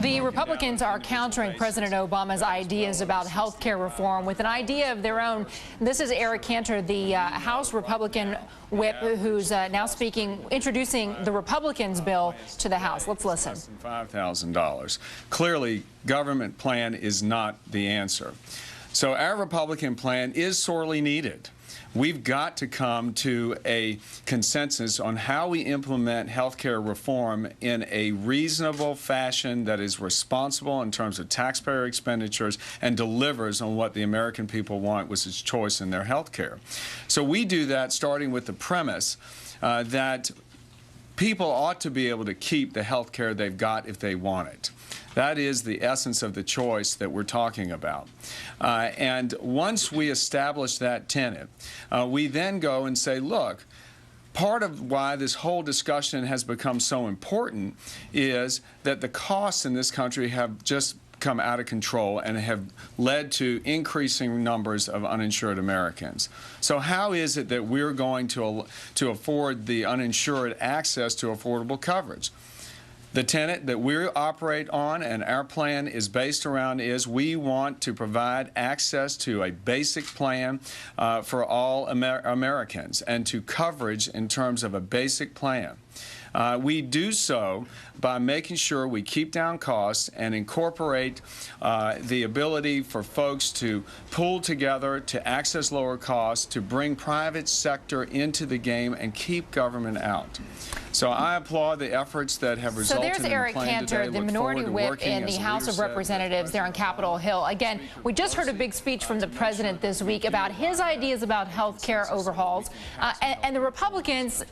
The Republicans are countering President Obama's ideas about health care reform with an idea of their own. This is Eric Cantor, the House Republican whip, who's now introducing the Republicans' bill to the House. Let's listen. $5,000. Clearly, government plan is not the answer. So our Republican plan is sorely needed. We've got to come to a consensus on how we implement health care reform in a reasonable fashion that is responsible in terms of taxpayer expenditures and delivers on what the American people want, which is choice in their health care. So we do that starting with the premise that people ought to be able to keep the health care they've got if they want it. That is the essence of the choice that we're talking about. And once we establish that tenet, we then go and say, look, part of why this whole discussion has become so important is that the costs in this country have just come out of control and have led to increasing numbers of uninsured Americans. So how is it that we're going to afford the uninsured access to affordable coverage? The tenet that we operate on and our plan is based around is we want to provide access to a basic plan for all Americans and to coverage in terms of a basic plan. We do so by making sure we keep down costs and incorporate the ability for folks to pool together to access lower costs, to bring private sector into the game and keep government out. So I applaud the efforts that have resulted in the plan today. So there's Eric Cantor, the minority whip in the House of Representatives there on Capitol Hill. Again, we just heard a big speech from the president this week about his ideas about health care overhauls, and the Republicans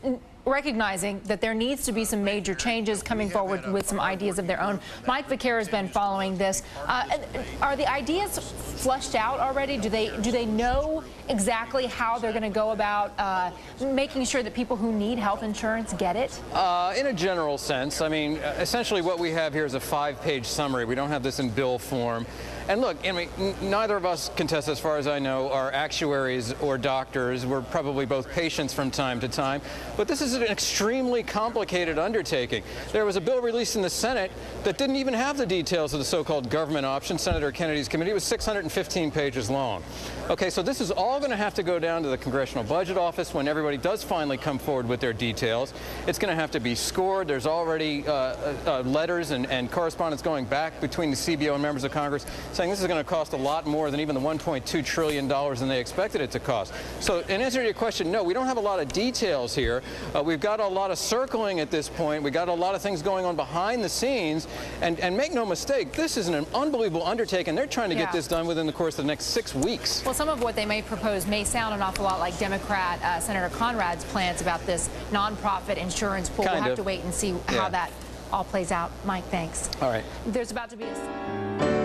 recognizing that there needs to be some major changes, coming forward with some ideas of their own. Mike Viqueira has been following this. Are the ideas fleshed out already? Do they know exactly how they're going to go about making sure that people who need health insurance get it? In a general sense. I mean, essentially what we have here is a 5-page summary. We don't have this in bill form. And look, I mean, neither of us, Contessa, as far as I know, are actuaries or doctors. We're probably both patients from time to time. But this is an extremely complicated undertaking. There was a bill released in the Senate that didn't even have the details of the so-called government option. Senator Kennedy's committee was 615 pages long. Okay, so this is all going to have to go down to the Congressional Budget Office when everybody does finally come forward with their details. It's going to have to be scored. There's already letters and correspondence going back between the CBO and members of Congress saying this is going to cost a lot more than even the $1.2 trillion than they expected it to cost. So in answer to your question, no, we don't have a lot of details here. We've got a lot of circling at this point. We've got a lot of things going on behind the scenes. And make no mistake, this is an unbelievable undertaking. They're trying to get this done within the course of the next 6 weeks. Well, some of what they may propose may sound an awful lot like Democrat Senator Conrad's plans about this nonprofit insurance pool. We'll have to wait and see how that all plays out. Mike, thanks. All right. There's about to be a...